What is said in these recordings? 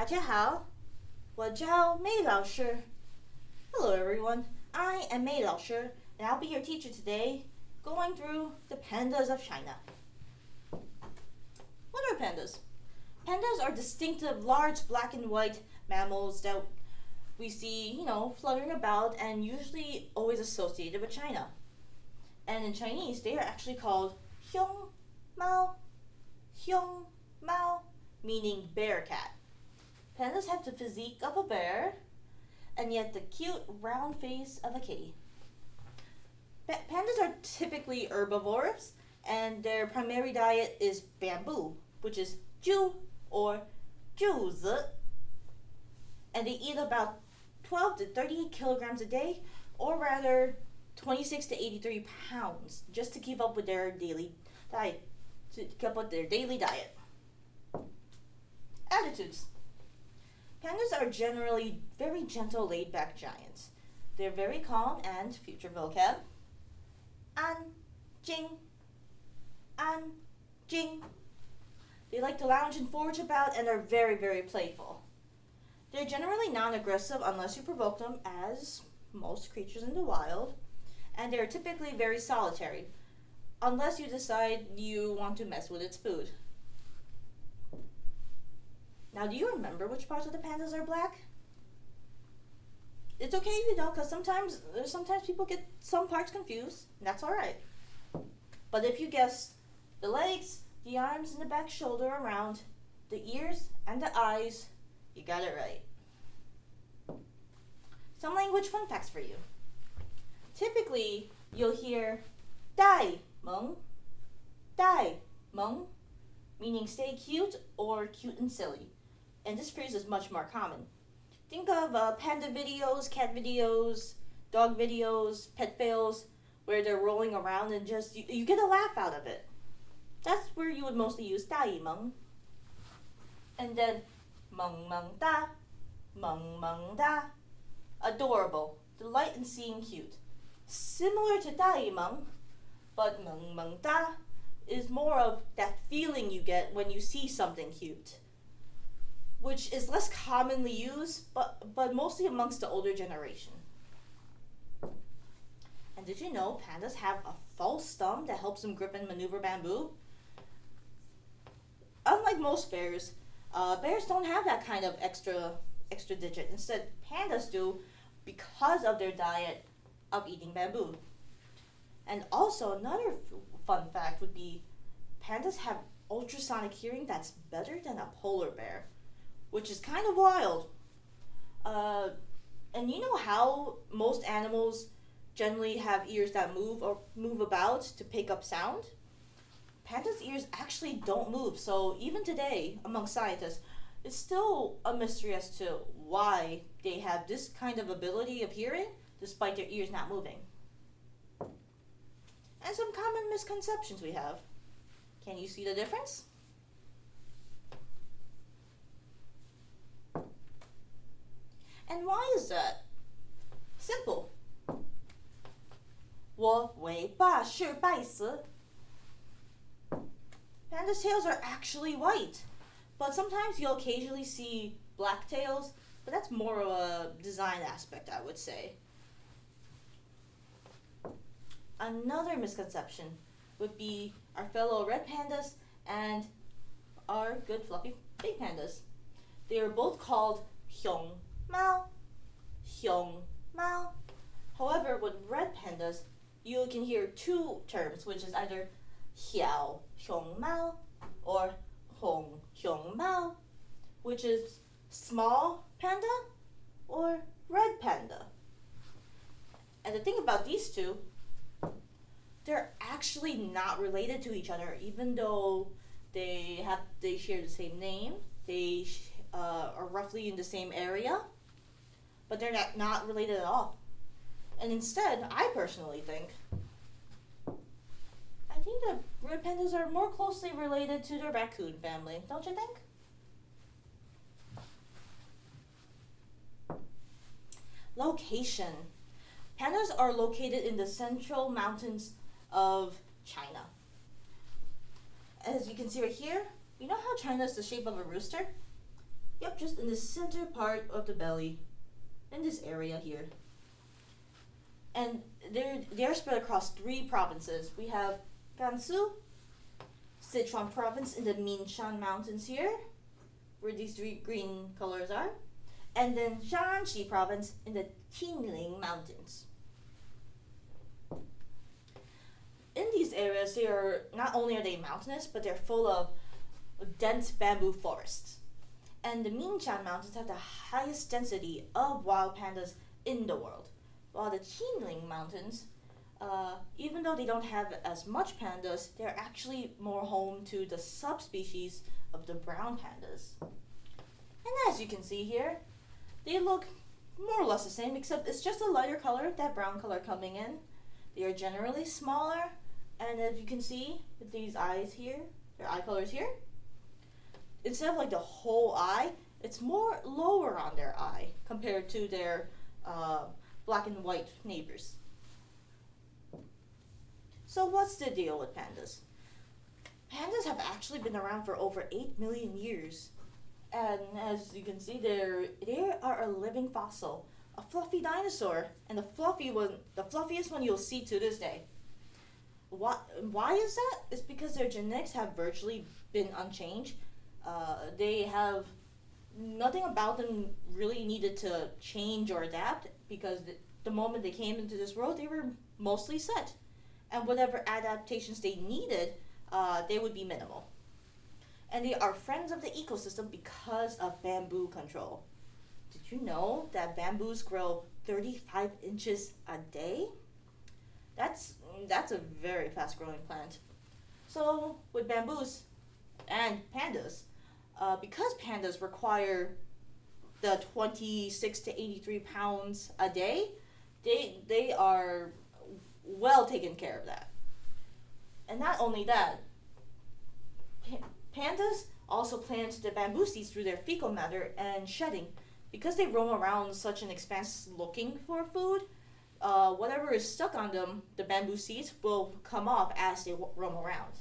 大家好，我叫Mei 老师. Hello everyone, I am Mei 老师, and I'll be your teacher today, going through the pandas of China. What are pandas? Pandas are distinctive, large black and white mammals that we see, fluttering about and usually always associated with China. And in Chinese, they are actually called Xiong Mao, meaning bear cat. Pandas have the physique of a bear, and yet the cute round face of a kitty. Pandas are typically herbivores, and their primary diet is bamboo, which is ju or juzi, and they eat about 12 to 38 kilograms a day, or rather 26 to 83 pounds, just to keep up with their daily diet. Attitudes. Pandas are generally very gentle, laid-back giants. They're very calm and future vocab. Jing. They like to lounge and forage about and are very, very playful. They're generally non-aggressive unless you provoke them, as most creatures in the wild, and they're typically very solitary, unless you decide you want to mess with its food. Now, do you remember which parts of the pandas are black? It's okay if you don't, because sometimes people get some parts confused, and that's alright. But if you guess the legs, the arms, and the back shoulder around, the ears, and the eyes, you got it right. Some language fun facts for you. Typically, you'll hear dai meng, meaning stay cute or cute and silly. And this phrase is much more common. Think of panda videos, cat videos, dog videos, pet fails, where they're rolling around and just, you get a laugh out of it. That's where you would mostly use dai meng. And then meng da, adorable, delight in seeing cute. Similar to dai meng, but meng da is more of that feeling you get when you see something cute, which is less commonly used, but mostly amongst the older generation. And did you know pandas have a false thumb that helps them grip and maneuver bamboo? Unlike most bears, bears don't have that kind of extra digit. Instead, pandas do, because of their diet of eating bamboo. And also, another fun fact would be pandas have ultrasonic hearing that's better than a polar bear, which is kind of wild. And you know how most animals generally have ears that move about to pick up sound? Pandas' ears actually don't move, so even today, among scientists, it's still a mystery as to why they have this kind of ability of hearing despite their ears not moving. And some common misconceptions we have. Can you see the difference? And why is that? Simple. 我尾巴是白色. Pandas' tails are actually white, but sometimes you'll occasionally see black tails, but that's more of a design aspect, I would say. Another misconception would be our fellow red pandas and our good fluffy big pandas. They are both called Xiong Mao. However, with red pandas, you can hear two terms, which is either Xiao Xiong Mao or Hong Xiong Mao, which is small panda or red panda. And the thing about these two, they're actually not related to each other, even though they share the same name. They are roughly in the same area, but they're not related at all. And instead, I personally think that red pandas are more closely related to the raccoon family, don't you think? Location. Pandas are located in the central mountains of China. As you can see right here, you know how China is the shape of a rooster? Yep, just in the center part of the belly, in this area here. And they're spread across 3 provinces. We have Gansu, Sichuan province in the Minshan mountains here, where these 3 green colors are, and then Shanxi province in the Qingling mountains. In these areas, they are not only are they mountainous, but they're full of dense bamboo forests. And the Minshan mountains have the highest density of wild pandas in the world, while the Qingling mountains, even though they don't have as much pandas, they're actually more home to the subspecies of the brown pandas. And as you can see here, they look more or less the same, except it's just a lighter color, that brown color coming in. They are generally smaller, and as you can see with these eyes here, their eye colors here, instead of like the whole eye, it's more lower on their eye compared to their black and white neighbors. So what's the deal with pandas? Pandas have actually been around for over 8 million years. And as you can see, they are a living fossil, a fluffy dinosaur, and the fluffiest one you'll see to this day. Why is that? It's because their genetics have virtually been unchanged. They have nothing about them really needed to change or adapt, because the moment they came into this world, they were mostly set. And whatever adaptations they needed, they would be minimal. And they are friends of the ecosystem because of bamboo control. Did you know that bamboos grow 35 inches a day? That's a very fast growing plant. So with bamboos and pandas, because pandas require the 26 to 83 pounds a day, they are well taken care of that. And not only that, pandas also plant the bamboo seeds through their fecal matter and shedding. Because they roam around such an expanse looking for food, whatever is stuck on them, the bamboo seeds, will come off as they roam around.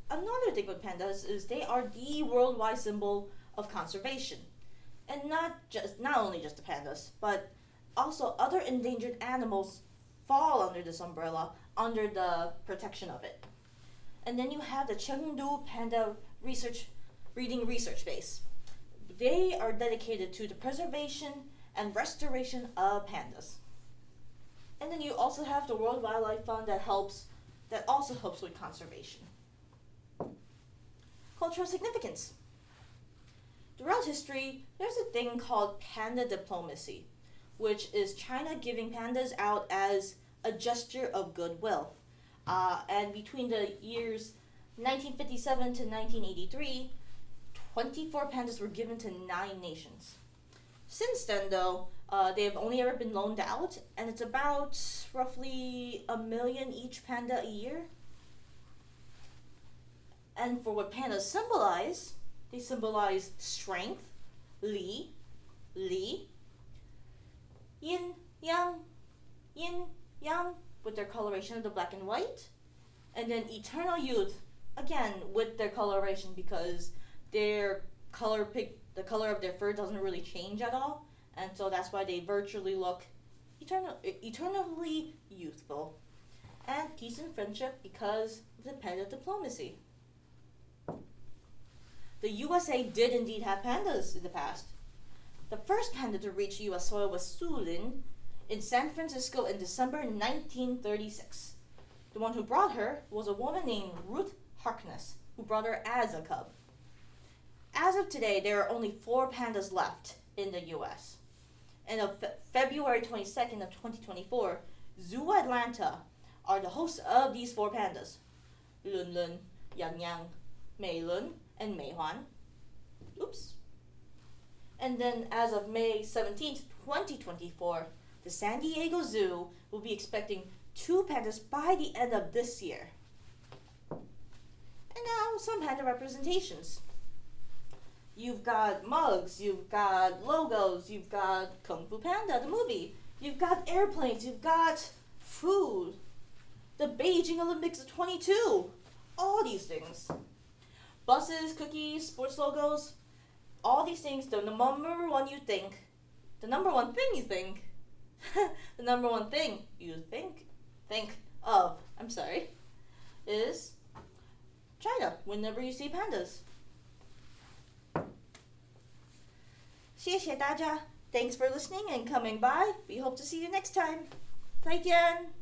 Another thing with pandas is they are the worldwide symbol of conservation. And not only just the pandas, but also other endangered animals fall under this umbrella, under the protection of it. And then you have the Chengdu Panda Breeding Research Base. They are dedicated to the preservation and restoration of pandas. And then you also have the World Wildlife Fund that also helps with conservation. Cultural significance. Throughout history, there's a thing called panda diplomacy, which is China giving pandas out as a gesture of goodwill. And between the years 1957 to 1983, 24 pandas were given to 9 nations. Since then, though, they have only ever been loaned out, and it's about roughly 1 million each panda a year. And for what pandas symbolize, they symbolize strength, li, yin, yang, with their coloration of the black and white, and then eternal youth, again with their coloration, because the color of their fur doesn't really change at all, and so that's why they virtually look eternally youthful. And peace and friendship because of the panda diplomacy. The USA did indeed have pandas in the past. The first panda to reach US soil was Sulin in San Francisco in December 1936. The one who brought her was a woman named Ruth Harkness, who brought her as a cub. As of today, there are only 4 pandas left in the US. And on February 22nd of 2024, Zoo Atlanta are the hosts of these 4 pandas: Lun Lun, Yang Yang, Mei Lun, and Mei Huan. Oops. And then as of May 17th, 2024, the San Diego Zoo will be expecting 2 pandas by the end of this year. And now some panda representations. You've got mugs, you've got logos, you've got Kung Fu Panda, the movie, you've got airplanes, you've got food, the Beijing Olympics of 22, all these things. buses, cookies, sports logos, all these things, the number one you think, the number one thing you think, the number one thing you think of, is China whenever you see pandas. 谢谢大家. Thanks for listening and coming by. We hope to see you next time. 再见.